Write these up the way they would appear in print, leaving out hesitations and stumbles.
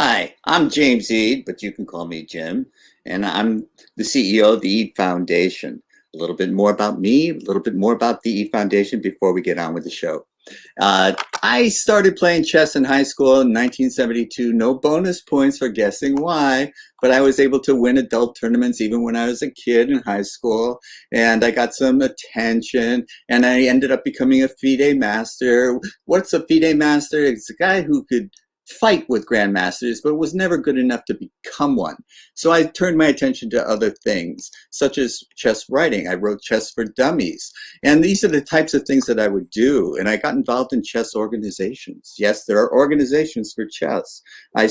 Hi, I'm James Eade, but you can call me Jim, and I'm the CEO of the Eade Foundation. A little bit more about me, a little bit more about the Eade Foundation before we get on with the show. I started playing chess in high school in 1972. No bonus points for guessing why, but I was able to win adult tournaments even when I was a kid in high school, and I got some attention, and I ended up becoming a FIDE master. What's a FIDE master? It's a guy who could fight with grandmasters, but was never good enough to become one. So I turned my attention to other things, such as chess writing. I wrote Chess for Dummies. And these are the types of things that I would do. And I got involved in chess organizations. Yes, there are organizations for chess. I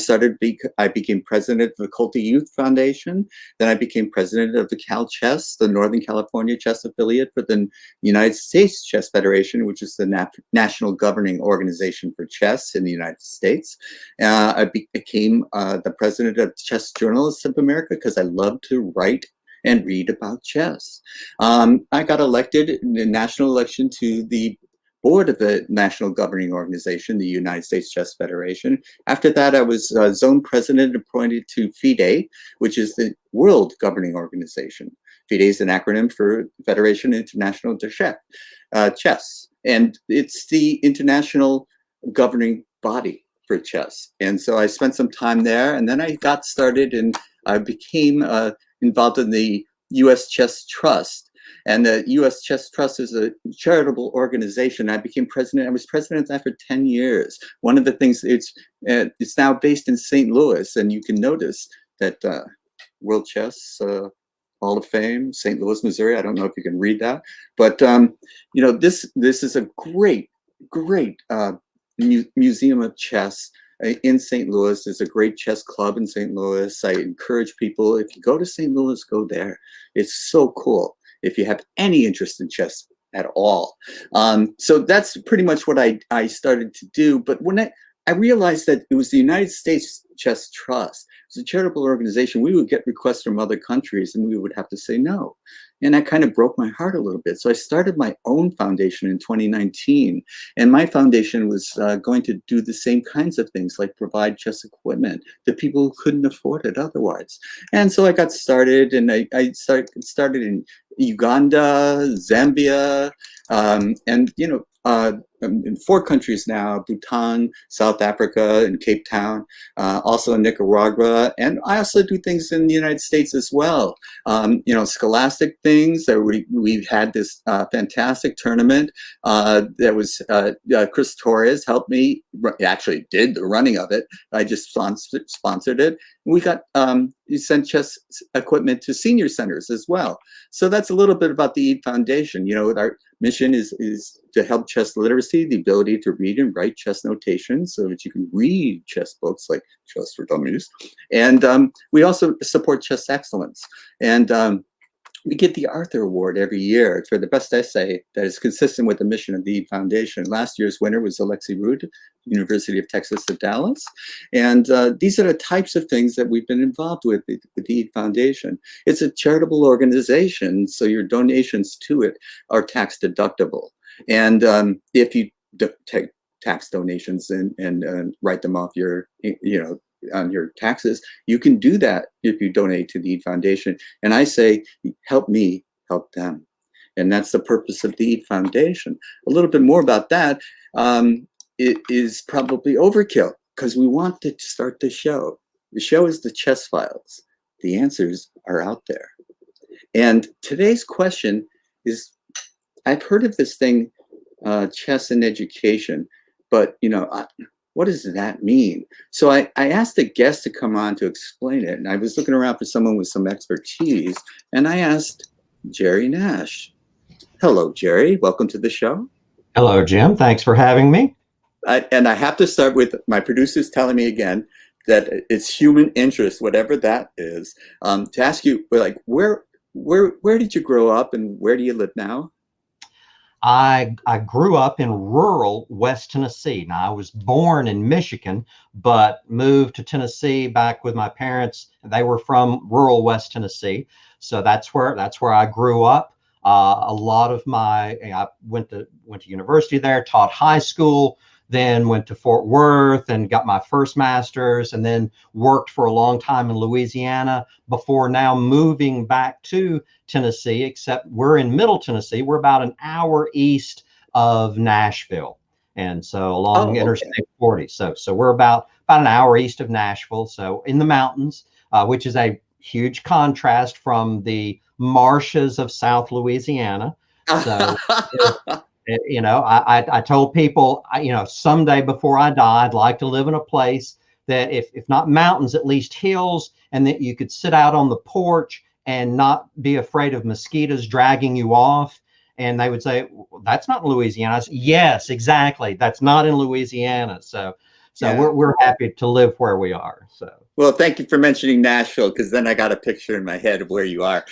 became president of the Colty Youth Foundation. Then I became president of the Cal Chess, the Northern California chess affiliate for the United States Chess Federation, which is the national governing organization for chess in the United States. I became the president of Chess Journalists of America because I love to write and read about chess. I got elected in the national election to the board of the national governing organization, the United States Chess Federation. After that, I was zone president appointed to FIDE, which is the world governing organization. FIDE is an acronym for Federation International de Chess, and it's the international governing body for chess. And so I spent some time there, and then I got started and I became involved in the U.S. Chess Trust. And the U.S. Chess Trust is a charitable organization. I became president. I was president of that for 10 years. One of the things, it's now based in St. Louis, and you can notice that World Chess Hall of Fame, St. Louis, Missouri. I don't know if you can read that, but this is a great museum of chess in St. Louis. There's a great chess club in St. Louis. I encourage people, if you go to St. Louis, go there. It's so cool if you have any interest in chess at all. So that's pretty much what I started to do. But when I realized that it was the United States Chess Trust, it's a charitable organization, we would get requests from other countries and we would have to say no. And that kind of broke my heart a little bit. So I started my own foundation in 2019. And my foundation was going to do the same kinds of things, like provide chess equipment to people who couldn't afford it otherwise. And so I got started, and I started in Uganda, Zambia, and in 4 countries now: Bhutan, South Africa, and Cape Town, also in Nicaragua. And I also do things in the United States as well. Scholastic things. We've had this fantastic tournament that was Chris Torres helped me, actually did the running of it. I just sponsored it. We got sent chess equipment to senior centers as well. So that's a little bit about the Eade Foundation. Our mission is to help chess literacy, the ability to read and write chess notations so that you can read chess books like Chess for Dummies. And we also support chess excellence. And we get the Arthur Award every year for the best essay that is consistent with the mission of the Eade Foundation. Last year's winner was Alexi Rude, University of Texas at Dallas. And these are the types of things that we've been involved with the Eade Foundation. It's a charitable organization, so your donations to it are tax deductible. And if you take tax donations and write them off on your taxes, you can do that if you donate to the Eade Foundation. And I say, help me help them. And that's the purpose of the Eade Foundation. A little bit more about that. It is probably overkill because we want to start the show. The show is the Chess Files. The answers are out there. And today's question is, I've heard of this thing, chess in education, but what does that mean? So I asked a guest to come on to explain it, and I was looking around for someone with some expertise, and I asked Jerry Nash. Hello, Jerry. Welcome to the show. Hello, Jim. Thanks for having me. And I have to start with my producers telling me again that it's human interest, whatever that is, to ask you, like, where did you grow up and where do you live now? I grew up in rural West Tennessee. Now, I was born in Michigan, but moved to Tennessee back with my parents. They were from rural West Tennessee, so that's where I grew up. A lot of I went to university there, taught high school, then went to Fort Worth and got my first master's, and then worked for a long time in Louisiana before now moving back to Tennessee, except we're in Middle Tennessee. We're about an hour east of Nashville. And so along Oh, okay. Interstate 40. So we're about an hour east of Nashville. So in the mountains, which is a huge contrast from the marshes of South Louisiana. So, I told people, someday before I die, I'd like to live in a place that if not mountains, at least hills, and that you could sit out on the porch and not be afraid of mosquitoes dragging you off. And they would say, well, that's not in Louisiana. I said, yes, exactly. That's not in Louisiana. So Yeah. we're happy to live where we are. So. Well, thank you for mentioning Nashville, because then I got a picture in my head of where you are.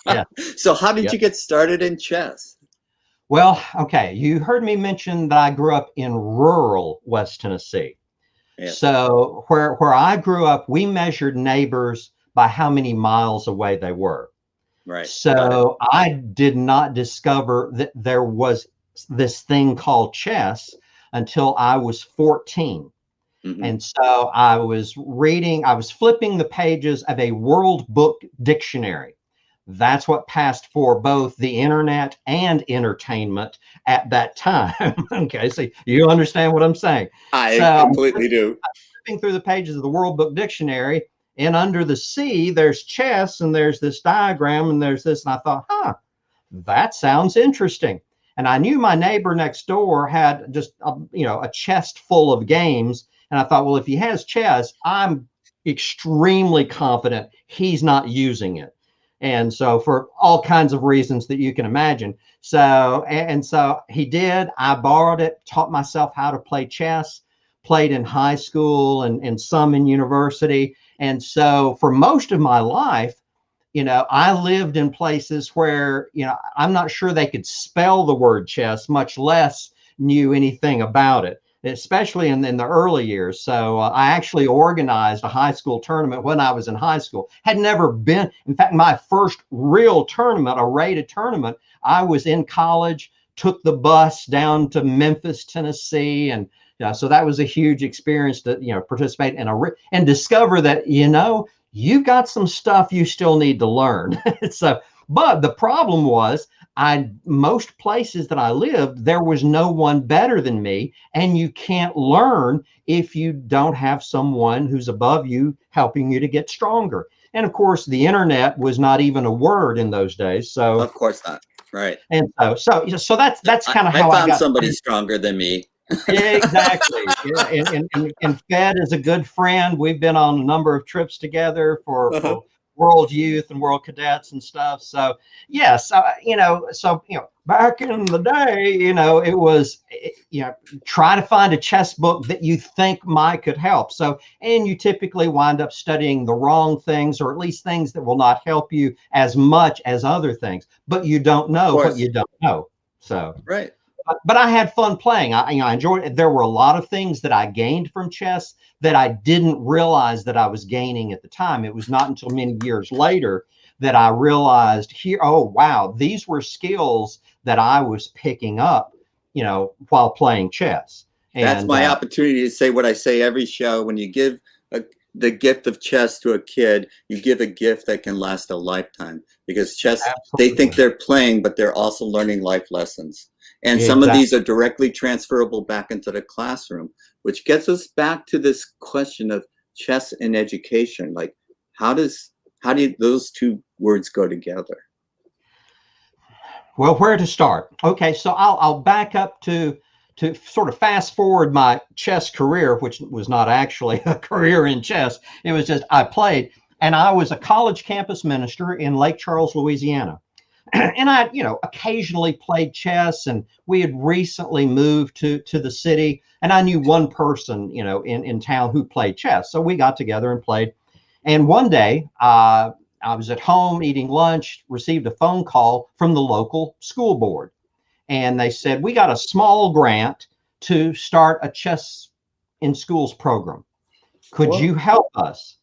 Yeah. So how did you get started in chess? Well, okay. You heard me mention that I grew up in rural West Tennessee. Yes. So where I grew up, we measured neighbors by how many miles away they were. Right. So I did not discover that there was this thing called chess until I was 14. Mm-hmm. And so I was flipping the pages of a World Book Dictionary. That's what passed for both the internet and entertainment at that time. Okay, so you understand what I'm saying. I completely do. I'm flipping through the pages of the World Book Dictionary, and under the C, there's chess, and there's this diagram, and there's this, and I thought, that sounds interesting. And I knew my neighbor next door had just a chest full of games, and I thought, well, if he has chess, I'm extremely confident he's not using it. And so for all kinds of reasons that you can imagine. So he did. I borrowed it, taught myself how to play chess, played in high school and some in university. And so for most of my life, I lived in places where, I'm not sure they could spell the word chess, much less knew anything about it, especially in the early years. So I actually organized a high school tournament when I was in high school. Had never been, in fact, my first real tournament, a rated tournament, I was in college, took the bus down to Memphis, Tennessee, and so that was a huge experience to participate in and discover that you've got some stuff you still need to learn. But the problem was, most places that I lived, there was no one better than me, and you can't learn if you don't have someone who's above you helping you to get stronger. And of course, the internet was not even a word in those days. So of course not. Right. And so that's kind of how I found somebody stronger than me. Exactly. Yeah. And Fed is a good friend. We've been on a number of trips together for World Youth and World Cadets and stuff. So yes, back in the day, it was, try to find a chess book that you think could help. So, and you typically wind up studying the wrong things, or at least things that will not help you as much as other things, but you don't know what you don't know. So, right. But I had fun playing. I enjoyed it. There were a lot of things that I gained from chess that I didn't realize that I was gaining at the time. It was not until many years later that I realized oh, wow, these were skills that I was picking up, while playing chess. That's my opportunity to say what I say every show. When you give the gift of chess to a kid, you give a gift that can last a lifetime, because chess, they think they're playing, but they're also learning life lessons. And some of these are directly transferable back into the classroom, which gets us back to this question of chess and education. Like, how do those two words go together? Well, where to start? Okay, so I'll back up to sort of fast forward my chess career, which was not actually a career in chess. It was just I played, and I was a college campus minister in Lake Charles, Louisiana. And I, occasionally played chess, and we had recently moved to the city, and I knew one person, in town who played chess. So we got together and played. And one day, I was at home eating lunch, received a phone call from the local school board. And they said, we got a small grant to start a chess in schools program. Could you help us?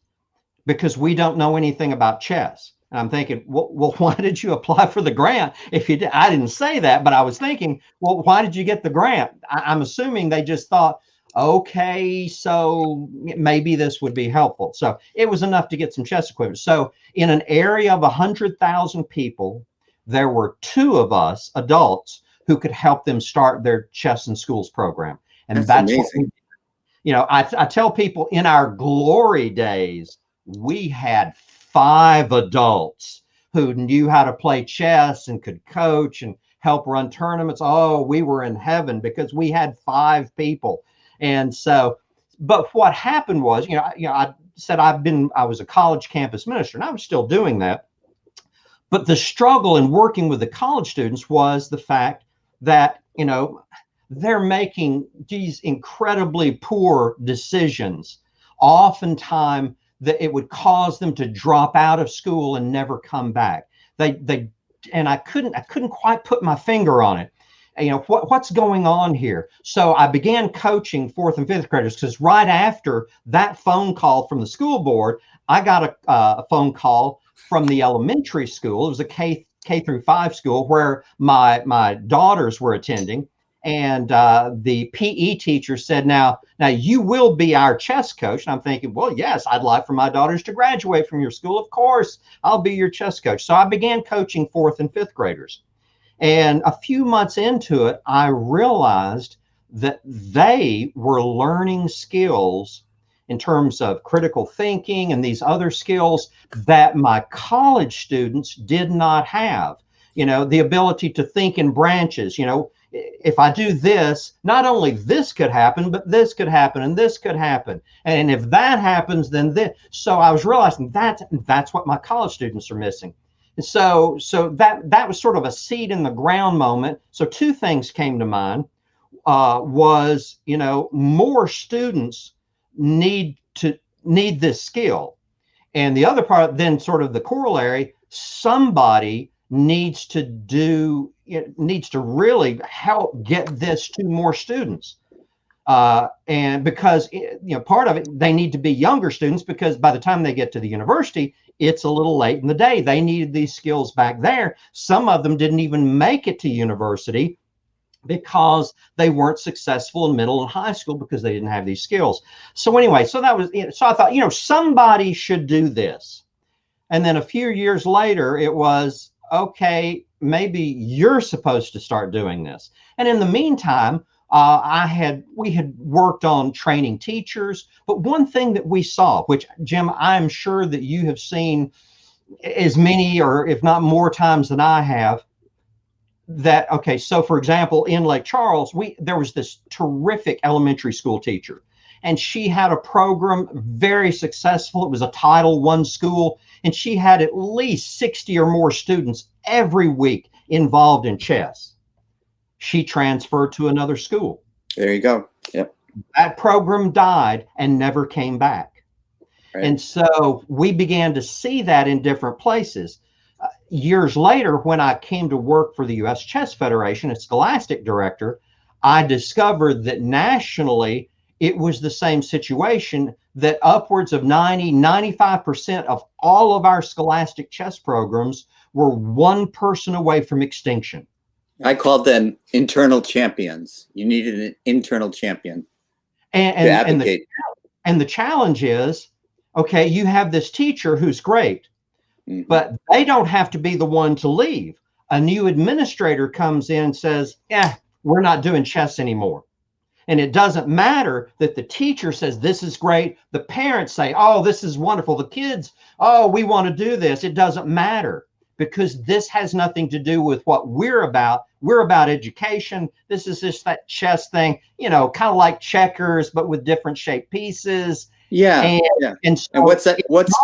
Because we don't know anything about chess. And I'm thinking, well, why did you apply for the grant? If you did, I didn't say that, but I was thinking, well, why did you get the grant? I'm assuming they just thought, okay, so maybe this would be helpful. So it was enough to get some chess equipment. So in an area of 100,000 people, there were two of us adults who could help them start their chess in schools program. And That's that's what amazing. I tell people in our glory days, we had 5 adults who knew how to play chess and could coach and help run tournaments. Oh, we were in heaven because we had 5 people. And so, but what happened was, I said I was a college campus minister, and I was still doing that. But the struggle in working with the college students was the fact that, they're making these incredibly poor decisions. Oftentimes, that it would cause them to drop out of school and never come back. And I couldn't quite put my finger on it. What's going on here? So I began coaching 4th and 5th graders, because right after that phone call from the school board, I got a phone call from the elementary school. It was a K through 5 school where my daughters were attending. And the PE teacher said, now you will be our chess coach. And I'm thinking, well, yes, I'd like for my daughters to graduate from your school. Of course, I'll be your chess coach. So I began coaching 4th and 5th graders. And a few months into it, I realized that they were learning skills in terms of critical thinking and these other skills that my college students did not have. The ability to think in branches. If I do this, not only this could happen, but this could happen and this could happen. And if that happens, then this. So I was realizing that's what my college students are missing. And so that was sort of a seed in the ground moment. So 2 things came to mind. Was, more students need this skill. And the other part, then sort of the corollary, somebody needs to really help get this to more students. And because, part of it, they need to be younger students, because by the time they get to the university, it's a little late in the day. They needed these skills back there. Some of them didn't even make it to university because they weren't successful in middle and high school because they didn't have these skills. So anyway, so that was, so I thought, somebody should do this. And then a few years later, it was, okay, maybe you're supposed to start doing this. And in the meantime, we had worked on training teachers. But one thing that we saw, which, Jim, I'm sure that you have seen as many, or if not more times than I have, that, okay, so for example, in Lake Charles, there was this terrific elementary school teacher, and she had a program very successful. It was a Title I school, and she had at least 60 or more students every week involved in chess. She transferred to another school. There you go. Yep. That program died and never came back. Right. And so we began to see that in different places. Years later, when I came to work for the U.S. Chess Federation as Scholastic Director, I discovered that nationally, it was the same situation, that upwards of 95% of all of our scholastic chess programs were one person away from extinction. I called them internal champions. You needed an internal champion to advocate. And the challenge is, okay, you have this teacher who's great, but they don't have to be the one to leave. A new administrator comes in and says, we're not doing chess anymore. And it doesn't matter that the teacher says, this is great. The parents say, oh, this is wonderful. The kids, oh, we want to do this. It doesn't matter, because this has nothing to do with what we're about. We're about education. This is just that chess thing, kind of like checkers, but with different shaped pieces. Yeah. And what's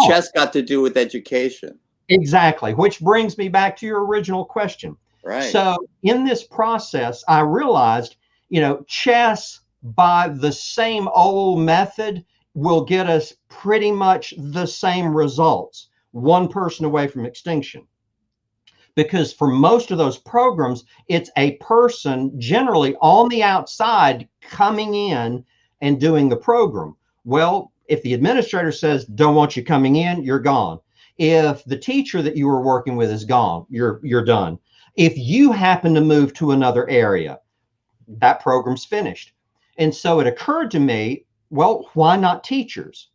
chess got to do with education? Exactly. Which brings me back to your original question. Right. So in this process, I realized, chess by the same old method will get us pretty much the same results, one person away from extinction. Because for most of those programs, it's a person generally on the outside coming in and doing the program. Well, if the administrator says, don't want you coming in, you're gone. If the teacher that you were working with is gone, you're done. If you happen to move to another area, that program's finished. And so it occurred to me, well, why not teachers?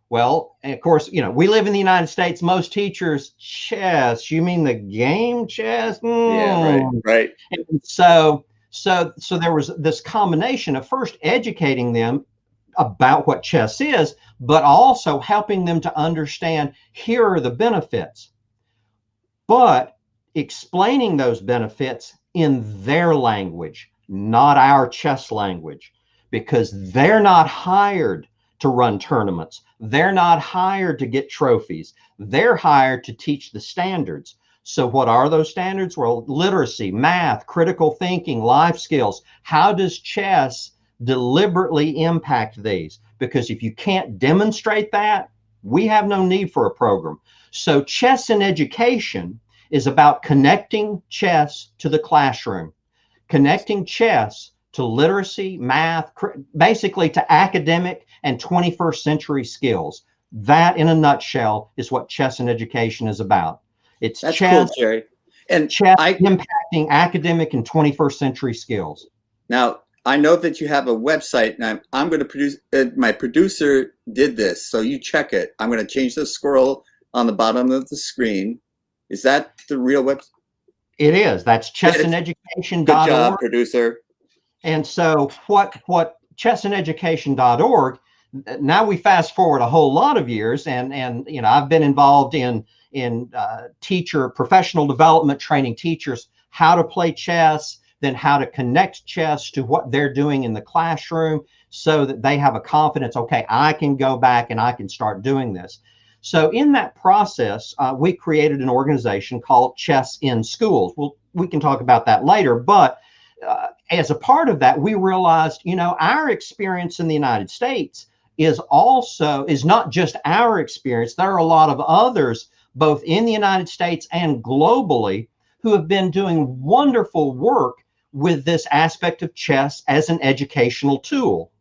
Well, of course, we live in the United States. Most teachers, chess. You mean the game chess? Yeah, right, right. And so there was this combination of first educating them about what chess is, but also helping them to understand here are the benefits, but explaining those benefits in their language, not our chess language, because they're not hired to run tournaments. They're not hired to get trophies. They're hired to teach the standards. So what are those standards? Well, literacy, math, critical thinking, life skills. How does chess deliberately impact these? Because if you can't demonstrate that, we have no need for a program. So chess in education is about connecting chess to the classroom, connecting chess to literacy, math, basically to academic and 21st century skills. That, in a nutshell, is what chess in education is about. It's That's cool, chess, Jerry. And chess impacting academic and 21st century skills. now I know that you have a website, and I'm going to produce. My producer did this, so you check it. I'm going to change the scroll on the bottom of the screen. Is that the real website? It is. That's Good chessineducation.org. job, producer. And so what chessineducation.org, now we fast forward a whole lot of years, and I've been involved in teacher professional development, training teachers how to play chess, then how to connect chess to what they're doing in the classroom so that they have a confidence, okay, I can go back and I can start doing this. So in that process, we created an organization called Chess in Schools. Well, we can talk about that later, but as a part of that, we realized, our experience in the United States is not just our experience. There are a lot of others, both in the United States and globally, who have been doing wonderful work with this aspect of chess as an educational tool.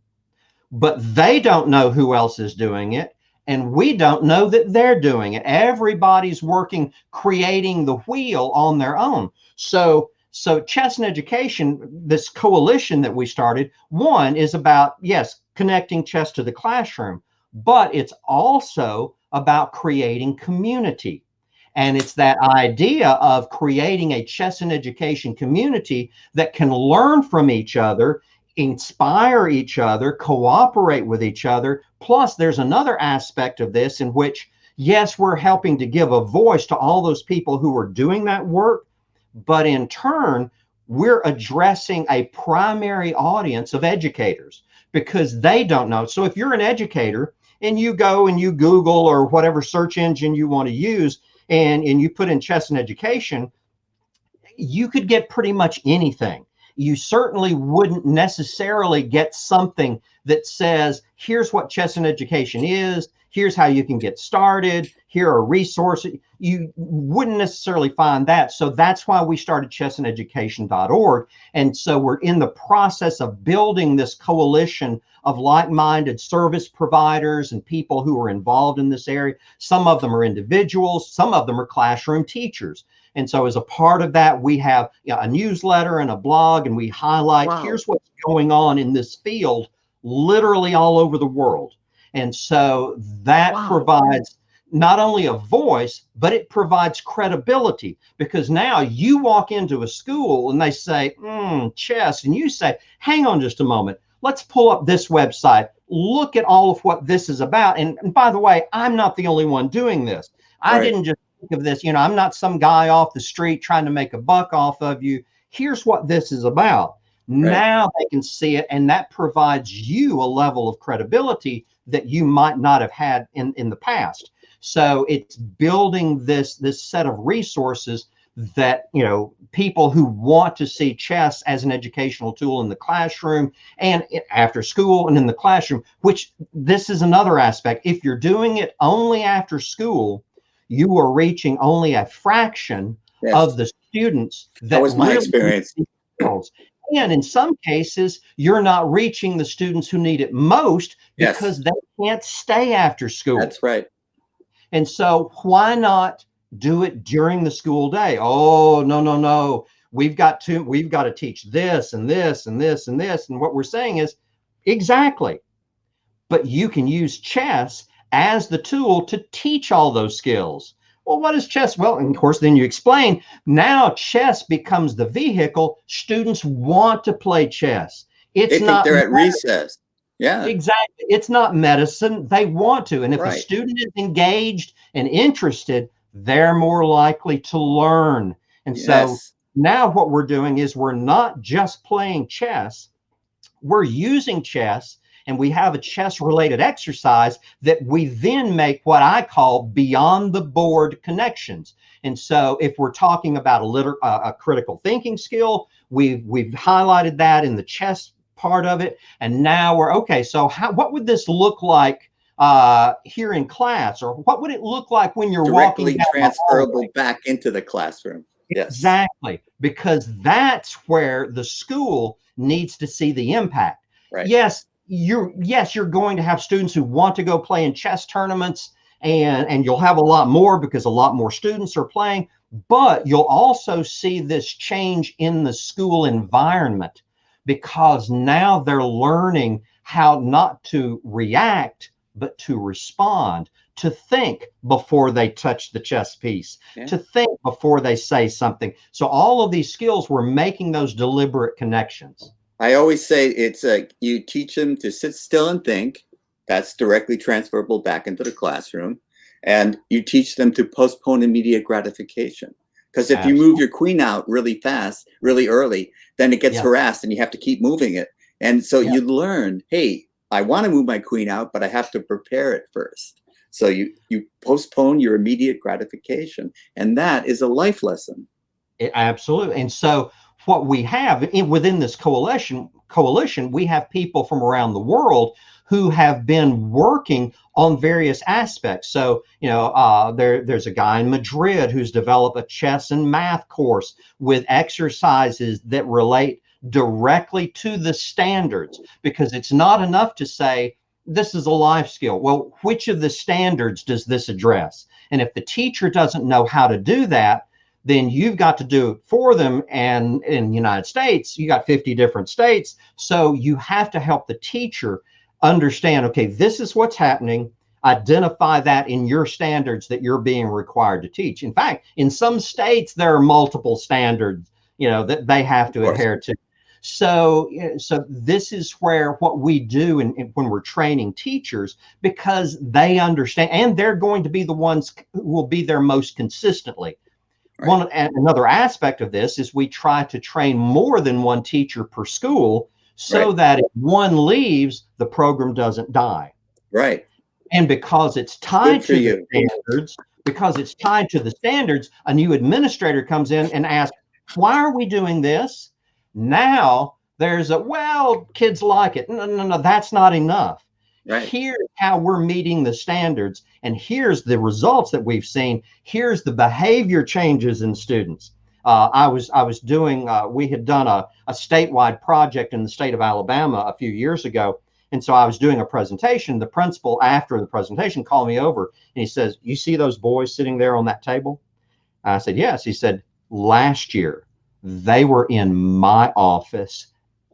But they don't know who else is doing it, and we don't know that they're doing it. Everybody's working, creating the wheel on their own. So chess and education, this coalition that we started, one is about, yes, connecting chess to the classroom, but it's also about creating community. And it's that idea of creating a chess and education community that can learn from each other, inspire each other, cooperate with each other. Plus, there's another aspect of this in which, yes, we're helping to give a voice to all those people who are doing that work, but in turn, we're addressing a primary audience of educators because they don't know. So if you're an educator and you go and you Google or whatever search engine you want to use, and you put in chess and education, you could get pretty much anything. You certainly wouldn't necessarily get something that says, here's what chess and education is, here's how you can get started, here are resources. You wouldn't necessarily find that. So that's why we started chessineducation.org. And so we're in the process of building this coalition of like-minded service providers and people who are involved in this area. Some of them are individuals, some of them are classroom teachers. And so as a part of that, we have a newsletter and a blog, and we highlight, here's what's going on in this field, literally all over the world. And so that provides not only a voice, but it provides credibility, because now you walk into a school and they say, chess, and you say, hang on just a moment. Let's pull up this website. Look at all of what this is about. And by the way, I'm not the only one doing this. I didn't just think of this, I'm not some guy off the street trying to make a buck off of you. Here's what this is about. Now they can see it, and that provides you a level of credibility that you might not have had in the past. So it's building this set of resources that, people who want to see chess as an educational tool in the classroom and after school and in the classroom, which this is another aspect. If you're doing it only after school, you are reaching only a fraction of the students that was my experience. And in some cases, you're not reaching the students who need it most because they can't stay after school. That's right. And so why not do it during the school day? Oh, no, no, no. We've got to teach this and this and this and this. And what we're saying is exactly, but you can use chess as the tool to teach all those skills. Well, what is chess? Well, and of course, then you explain. Now chess becomes the vehicle. Students want to play chess. They It's think not they're at recess. Yeah, exactly. It's not medicine. They want to. And if a right. student is engaged and interested, they're more likely to learn. And so Yes. now what we're doing is we're not just playing chess, we're using chess, and we have a chess related exercise that we then make what I call beyond the board connections. And so if we're talking about a critical thinking skill, we've highlighted that in the chess part of it. And now we're okay. So what would this look like here in class, or what would it look like when you're walking Directly down the hallway? transferable back into the classroom. Yes, Exactly, because that's where the school needs to see the impact. right. Yes, you're going to have students who want to go play in chess tournaments, and you'll have a lot more because a lot more students are playing, but you'll also see this change in the school environment because now they're learning how not to react, but to respond, to think before they touch the chess piece, Yeah. to think before they say something. So all of these skills, we're making those deliberate connections. I always say it's you teach them to sit still and think. That's directly transferable back into the classroom. And you teach them to postpone immediate gratification. Because if you move Absolutely. your queen out really fast, really early, then it gets Yeah. harassed and you have to keep moving it. And so Yeah. you learn, hey, I want to move my queen out, but I have to prepare it first. So you postpone your immediate gratification. And that is a life lesson. Absolutely. And so what we have within this coalition, we have people from around the world who have been working on various aspects. So, there's a guy in Madrid who's developed a chess and math course with exercises that relate directly to the standards, because it's not enough to say, this is a life skill. Well, which of the standards does this address? And if the teacher doesn't know how to do that, then you've got to do it for them. And in the United States, you got 50 different states. So you have to help the teacher understand, okay, this is what's happening. Identify that in your standards that you're being required to teach. In fact, in some states, there are multiple standards, that they have to adhere to. So this is where what we do when we're training teachers, because they understand, and they're going to be the ones who will be there most consistently. Right. Another aspect of this is we try to train more than one teacher per school so Right. that if one leaves, the program doesn't die. Right. And because it's Good tied for to the you. standards, a new administrator comes in and asks, why are we doing this? Now there's kids like it. No, no, no, that's not enough. Right. Here's how we're meeting the standards, and here's the results that we've seen. Here's the behavior changes in students. We had done a statewide project in the state of Alabama a few years ago. And so I was doing a presentation. The principal, after the presentation, called me over and he says, you see those boys sitting there on that table? I said, yes. He said, last year, they were in my office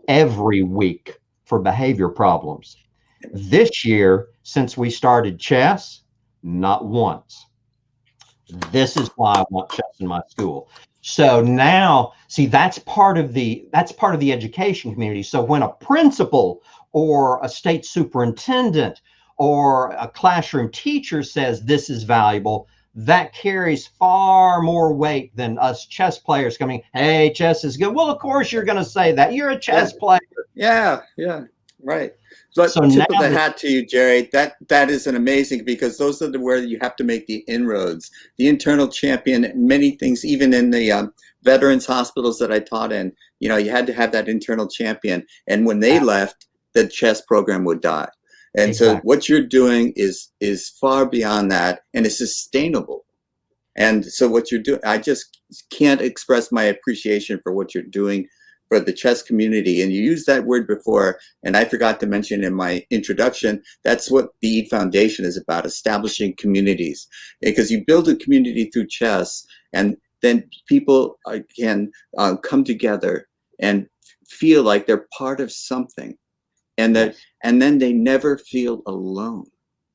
every week for behavior problems. This year, since we started chess, not once. This is why I want chess in my school. So now, see, that's part of the education community. So when a principal or a state superintendent or a classroom teacher says this is valuable, that carries far more weight than us chess players coming, hey, chess is good. Well, of course you're going to say that. You're a chess player. Yeah. Right. But So tip of now the hat to you, Jerry. That is an amazing, because those are where you have to make the inroads, the internal champion. Many things, even in the veterans hospitals that I taught in, you had to have that internal champion. And when they left, the chess program would die. And Exactly. so what you're doing is far beyond that, and it's sustainable. And so what you're doing, I just can't express my appreciation for what you're doing for the chess community. And you used that word before, and I forgot to mention in my introduction, that's what the Foundation is about, establishing communities. Because you build a community through chess, and then people can come together and feel like they're part of something, and that, Yes. and then they never feel alone.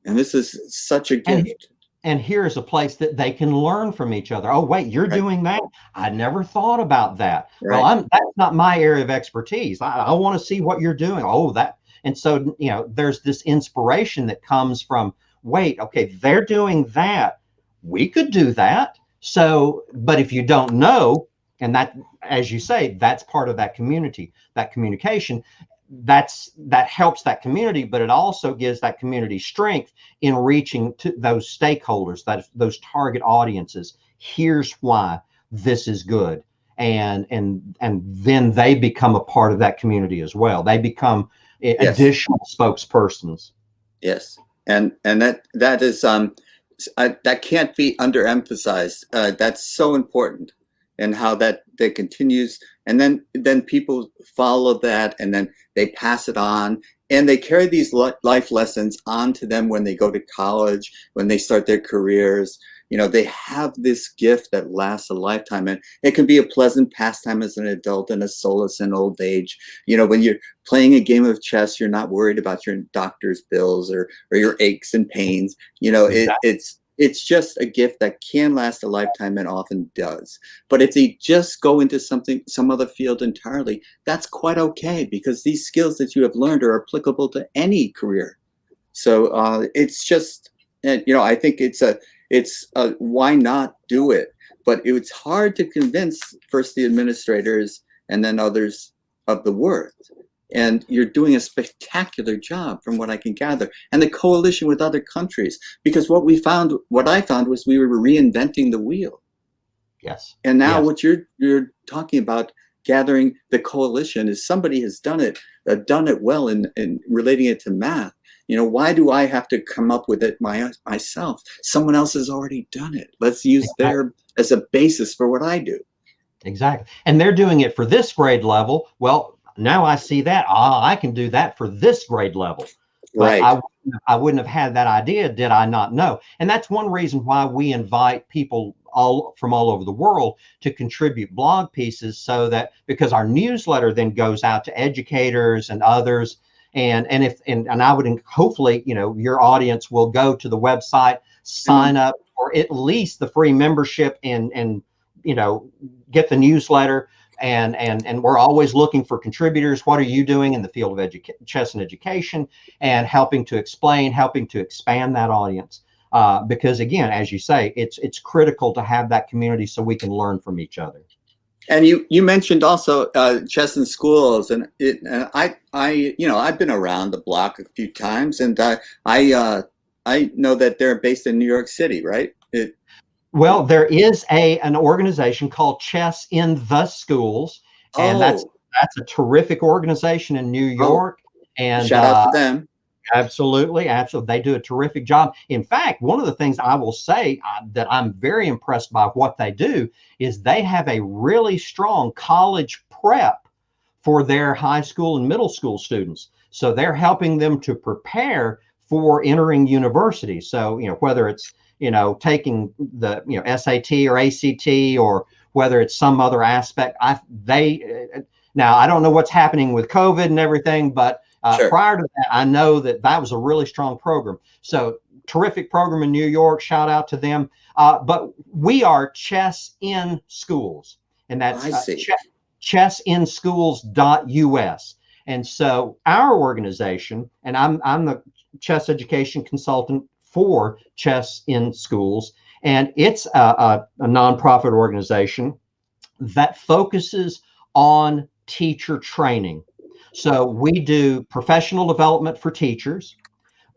And this is such a gift. And here's a place that they can learn from each other. Oh, wait, you're Right, doing that? I never thought about that. Well, right. that's not my area of expertise. I want to see what you're doing. Oh, that. And so, there's this inspiration that comes from, wait, okay, they're doing that. We could do that. So, but if you don't know, and that, as you say, that's part of that community, that communication, that helps that community, but it also gives that community strength in reaching to those stakeholders, those target audiences. Here's why this is good, and then they become a part of that community as well. They become Yes, additional spokespersons. yes. And that is that can't be underemphasized. That's so important, and how that continues, and then people follow that, and then they pass it on, and they carry these life lessons on to them when they go to college, when they start their careers. They have this gift that lasts a lifetime, and it can be a pleasant pastime as an adult and a solace in old age. When you're playing a game of chess, you're not worried about your doctor's bills or your aches and pains. Exactly. It's just a gift that can last a lifetime, and often does. But if they just go into some other field entirely, that's quite okay, because these skills that you have learned are applicable to any career. So it's just, I think it's why not do it? But it's hard to convince first the administrators and then others of the worth. And you're doing a spectacular job, from what I can gather, and the coalition with other countries. Because what I found was we were reinventing the wheel. Yes. And now Yes. what you're talking about, gathering the coalition, is somebody has done it well in relating it to math. Why do I have to come up with it myself? Someone else has already done it. Let's use Exactly. their as a basis for what I do. Exactly. And they're doing it for this grade level. Well, now I see that. I can do that for this grade level. But Right. I wouldn't have had that idea did I not know. And that's one reason why we invite people all over the world to contribute blog pieces, so that, because our newsletter then goes out to educators and others. And I would, hopefully, your audience will go to the website, Mhm. sign up for at least the free membership, and get the newsletter. And we're always looking for contributors. What are you doing in the field of chess and education, and helping to explain, helping to expand that audience? Because again, as you say, it's critical to have that community so we can learn from each other. And you mentioned also chess in schools, and I've been around the block a few times, and I know that they're based in New York City, right? Well, there is an organization called Chess in the Schools, and that's Oh, that's a terrific organization in New oh, York. And shout out to them. absolutely, absolutely. They do a terrific job. In fact, one of the things I will say that I'm very impressed by what they do is they have a really strong college prep for their high school and middle school students. So they're helping them to prepare for entering university. So, whether it's, taking the, SAT or ACT, or whether it's some other aspect, now I don't know what's happening with COVID and everything, but Sure. prior to that, I know that was a really strong program. So terrific program in New York. Shout out to them. But we are Chess in Schools, and that's I see. chessinschools.us. And so our organization, and I'm the chess education consultant for Chess in Schools, and it's a nonprofit organization that focuses on teacher training. So we do professional development for teachers.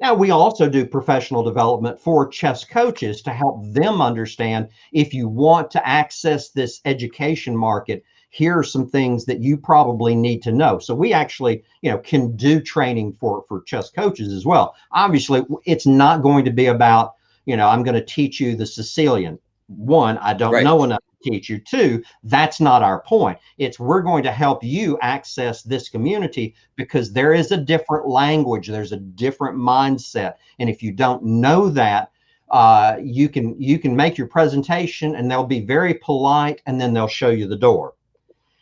Now, we also do professional development for chess coaches to help them understand, if you want to access this education market, here are some things that you probably need to know. So we actually, can do training for chess coaches as well. Obviously, it's not going to be about, I'm going to teach you the Sicilian. One, I don't Right. know enough teach you too. That's not our point. It's we're going to help you access this community because there is a different language, there's a different mindset. And if you don't know that, you can make your presentation and they'll be very polite and then they'll show you the door.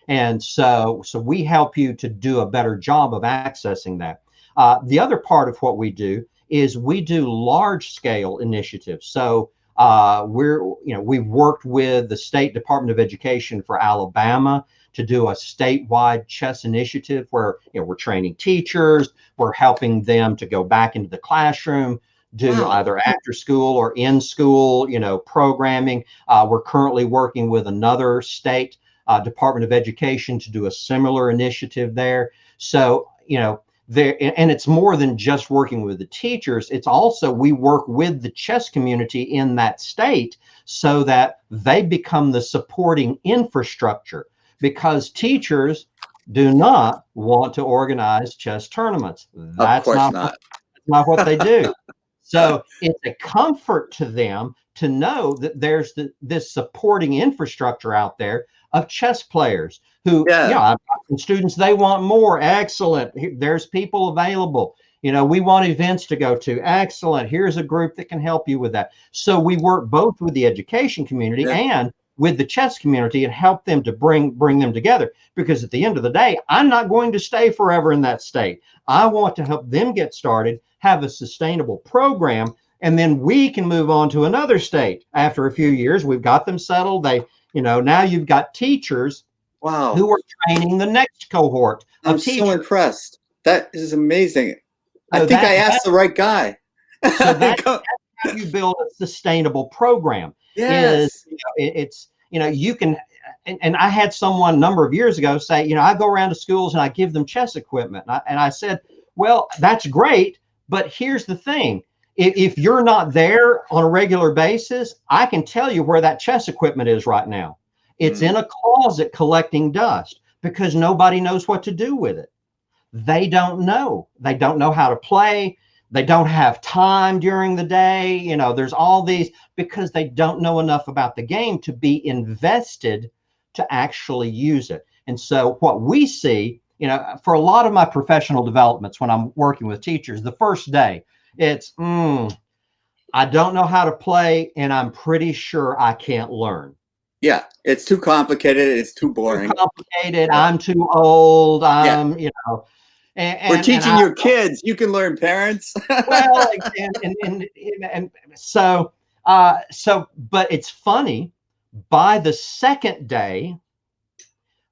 And so we help you to do a better job of accessing that. The other part of what we do is we do large scale initiatives. So we've worked with the State Department of Education for Alabama to do a statewide chess initiative where we're training teachers, we're helping them to go back into the classroom, do either after school or in school, programming. We're currently working with another state Department of Education to do a similar initiative there. So, there, and it's more than just working with the teachers. It's also we work with the chess community in that state so that they become the supporting infrastructure, because teachers do not want to organize chess tournaments. Of course not. That's not what they do. So it's a comfort to them to know that there's this supporting infrastructure out there of chess players who, students, they want more. Excellent. There's people available. We want events to go to. Excellent. Here's a group that can help you with that. So we work both with the education community and with the chess community and help them to bring them together. Because at the end of the day, I'm not going to stay forever in that state. I want to help them get started, have a sustainable program, and then we can move on to another state. After a few years, we've got them settled. Now you've got teachers who are training the next cohort of teachers. I'm so impressed. That is amazing. I think I asked the right guy. So that's how you build a sustainable program. Yes. You can, and I had someone a number of years ago say, I go around to schools and I give them chess equipment. And I said, well, that's great, but here's the thing. If you're not there on a regular basis, I can tell you where that chess equipment is right now. It's in a closet collecting dust because nobody knows what to do with it. They don't know. They don't know how to play. They don't have time during the day. There's all these because they don't know enough about the game to be invested to actually use it. And so what we see, for a lot of my professional developments, when I'm working with teachers, the first day, it's, I don't know how to play, and I'm pretty sure I can't learn. Yeah, it's too complicated. It's too boring. Too complicated. I'm too old. And we're teaching your kids. You can learn, parents. Well, and so, but it's funny. By the second day,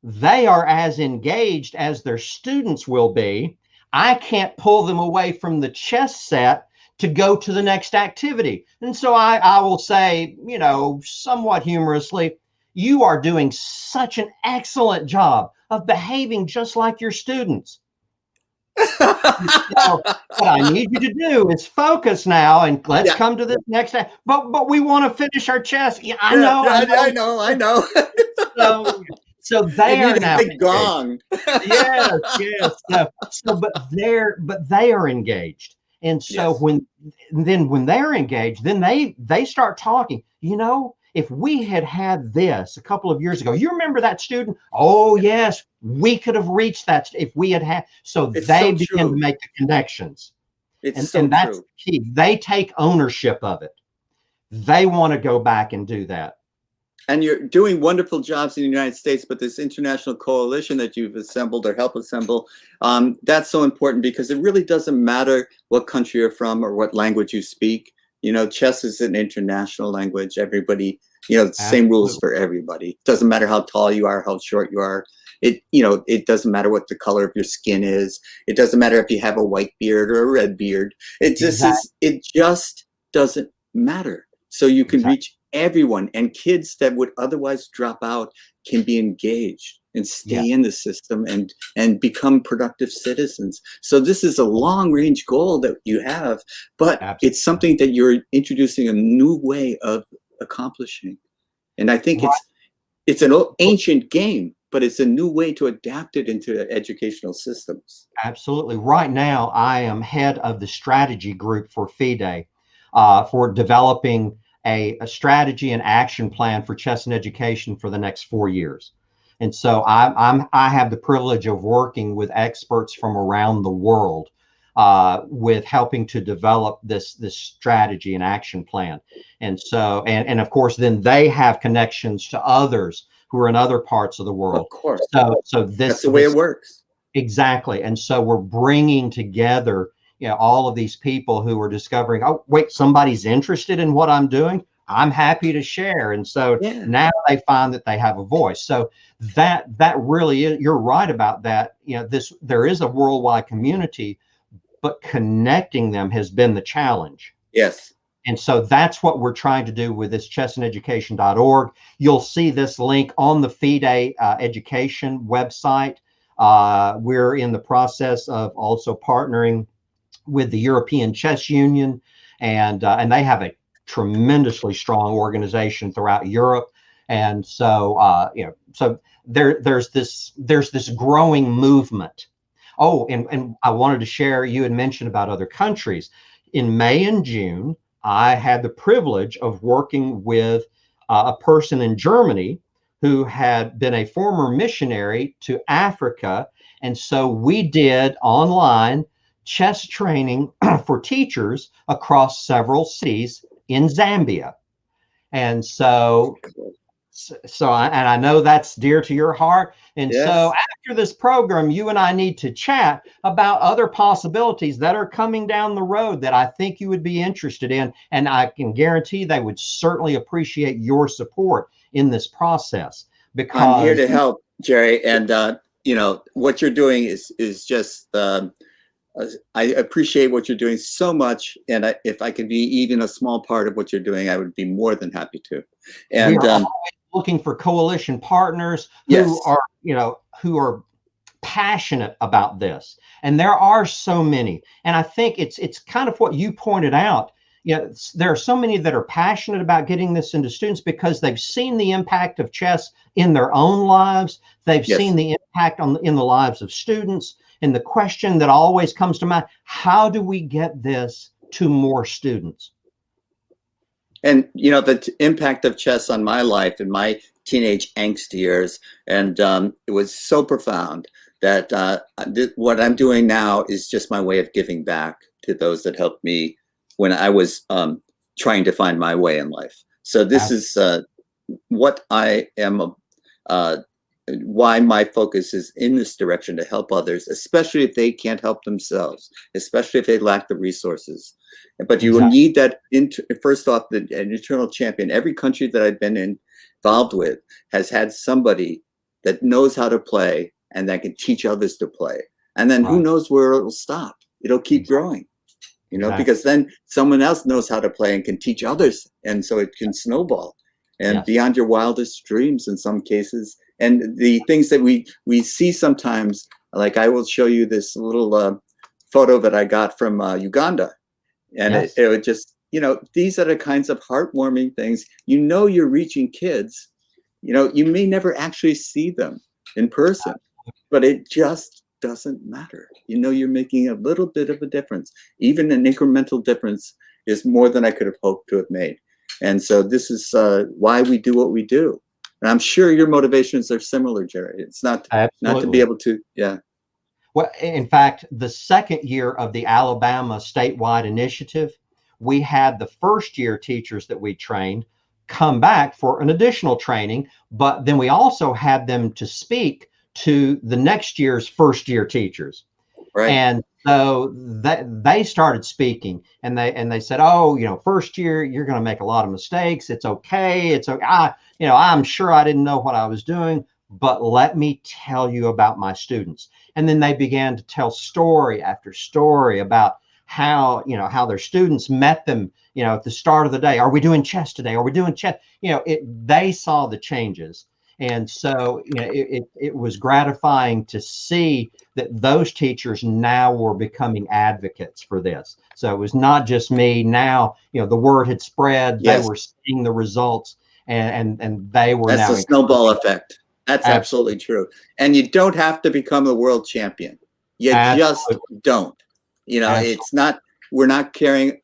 they are as engaged as their students will be. I can't pull them away from the chess set to go to the next activity. And so I will say, somewhat humorously, you are doing such an excellent job of behaving just like your students. So what I need you to do is focus now and let's come to this next. But we want to finish our chess. Yeah, I know. So they are now big gong. Yes. But they are engaged, and so when they're engaged, then they start talking. If we had this a couple of years ago, you remember that student? Oh yes, we could have reached that if we had. So they begin to make the connections, and that's key. They take ownership of it. They want to go back and do that. And you're doing wonderful jobs in the United States, but this international coalition that you've assembled or helped assemble, that's so important because it really doesn't matter what country you're from or what language you speak. Chess is an international language. Everybody, same rules for everybody. Doesn't matter how tall you are, how short you are. It doesn't matter what the color of your skin is. It doesn't matter if you have a white beard or a red beard. It just doesn't matter. So you can reach everyone, and kids that would otherwise drop out can be engaged and stay in the system and become productive citizens. So this is a long range goal that you have, but it's something that you're introducing a new way of accomplishing. And I think it's an ancient game, but it's a new way to adapt it into educational systems. Absolutely. Right now, I am head of the strategy group for FIDE for developing a strategy and action plan for chess and education for the next 4 years. And so I have the privilege of working with experts from around the world with helping to develop this strategy and action plan. And so, and of course, then they have connections to others who are in other parts of the world. Of course. So that's the way it works. Exactly. And so we're bringing together, all of these people who are discovering, oh, wait, somebody's interested in what I'm doing. I'm happy to share. And so now they find that they have a voice. So that really is, you're right about that. There is a worldwide community, but connecting them has been the challenge. Yes. And so that's what we're trying to do with this chessandeducation.org. You'll see this link on the FIDE education website. We're in the process of also partnering with the European Chess Union, and they have a tremendously strong organization throughout Europe. And so, so there's this growing movement. Oh, and I wanted to share, you had mentioned about other countries. In May and June, I had the privilege of working with a person in Germany who had been a former missionary to Africa. And so we did online chess training for teachers across several cities in Zambia. And so I know that's dear to your heart. And so after this program, you and I need to chat about other possibilities that are coming down the road that I think you would be interested in. And I can guarantee they would certainly appreciate your support in this process. Because I'm here to help, Jerry. And, what you're doing is just, I appreciate what you're doing so much. And if I could be even a small part of what you're doing, I would be more than happy to. And we are always looking for coalition partners who are passionate about this. And there are so many. And I think it's kind of what you pointed out. There are so many that are passionate about getting this into students because they've seen the impact of chess in their own lives. They've seen the impact in the lives of students. And the question that always comes to mind, how do we get this to more students? And, the impact of chess on my life in my teenage angst years, and it was so profound that what I'm doing now is just my way of giving back to those that helped me when I was trying to find my way in life. So this is what I am, why my focus is in this direction, to help others, especially if they can't help themselves, especially if they lack the resources. But you will need that, first off, an internal champion. Every country that I've been involved with has had somebody that knows how to play and that can teach others to play. And then who knows where it'll stop. It'll keep growing, because then someone else knows how to play and can teach others. And so it can snowball and beyond your wildest dreams in some cases. And the things that we see sometimes, like I will show you this little photo that I got from Uganda. And it would just, these are the kinds of heartwarming things. You're reaching kids. You may never actually see them in person, but it just doesn't matter. You're making a little bit of a difference. Even an incremental difference is more than I could have hoped to have made. And so this is why we do what we do. And I'm sure your motivations are similar, Jerry. It's not to be able to, Well, in fact, the second year of the Alabama statewide initiative, we had the first year teachers that we trained come back for an additional training, but then we also had them to speak to the next year's first year teachers. Right. And so they started speaking, and they said, oh, first year, you're going to make a lot of mistakes. It's okay. It's okay. I'm sure I didn't know what I was doing, but let me tell you about my students. And then they began to tell story after story about how their students met them, at the start of the day. Are we doing chess today? Are we doing chess? They saw the changes. And so, it was gratifying to see that those teachers now were becoming advocates for this. So it was not just me. Now, the word had spread. They were seeing the results, and they were That's now. The snowball effect. That's absolutely true. And you don't have to become the world champion. You just don't. It's not, we're not caring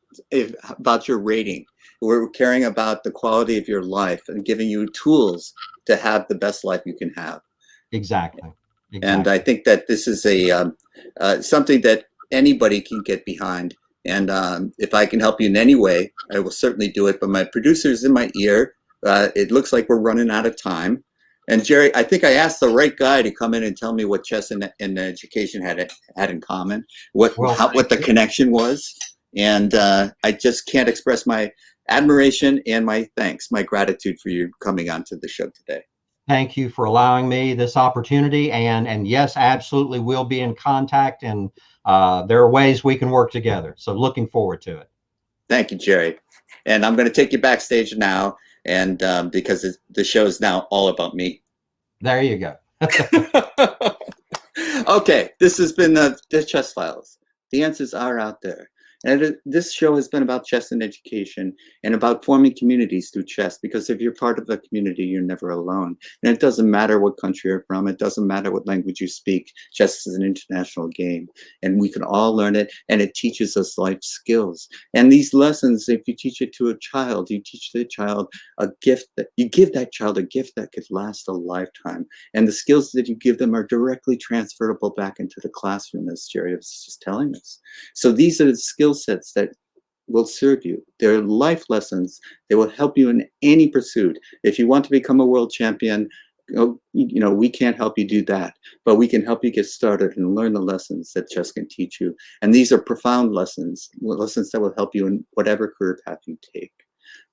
about your rating. We're caring about the quality of your life and giving you tools to have the best life you can have. Exactly. And I Exactly. think that this is a something that anybody can get behind. And if I can help you in any way, I will certainly do it. But my producer's in my ear. It looks like we're running out of time. And Jerry, I think I asked the right guy to come in and tell me what chess and education had in common, what Well, what the connection was. And I just can't express my admiration and my thanks, my gratitude for you coming onto the show today. thank you for allowing me this opportunity. And yes, absolutely, we'll be in contact, and there are ways we can work together. So looking forward to it. Thank you, Jerry. And I'm going to take you backstage now, and because the show is now all about me. There you go. Okay, this has been the Chess Files. The answers are out there. And this show has been about chess and education and about forming communities through chess, because if you're part of a community, you're never alone. And it doesn't matter what country you're from. It doesn't matter what language you speak. Chess is an international game, and we can all learn it, and it teaches us life skills. And these lessons, if you teach it to a child, you teach the child a gift that you give that child a gift that could last a lifetime. And the skills that you give them are directly transferable back into the classroom, as Jerry was just telling us. So these are the skill sets that will serve you. They're life lessons. They will help you in any pursuit. If you want to become a world champion, we can't help you do that, but we can help you get started and learn the lessons that chess can teach you. And these are profound lessons that will help you in whatever career path you take.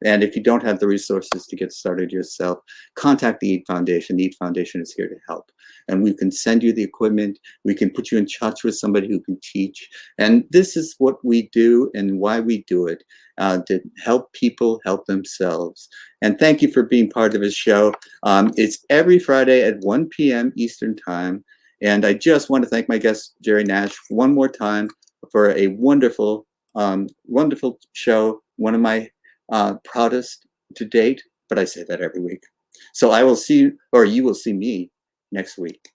And if you don't have the resources to get started yourself, contact the EAT Foundation. The EAT Foundation is here to help. And we can send you the equipment. We can put you in touch with somebody who can teach. And this is what we do and why we do it, to help people help themselves. And thank you for being part of this show. It's every Friday at 1 p.m. Eastern Time. And I just want to thank my guest, Jerry Nash, one more time for a wonderful, wonderful show. One of my proudest to date, but I say that every week. So I will see, or you will see me next week.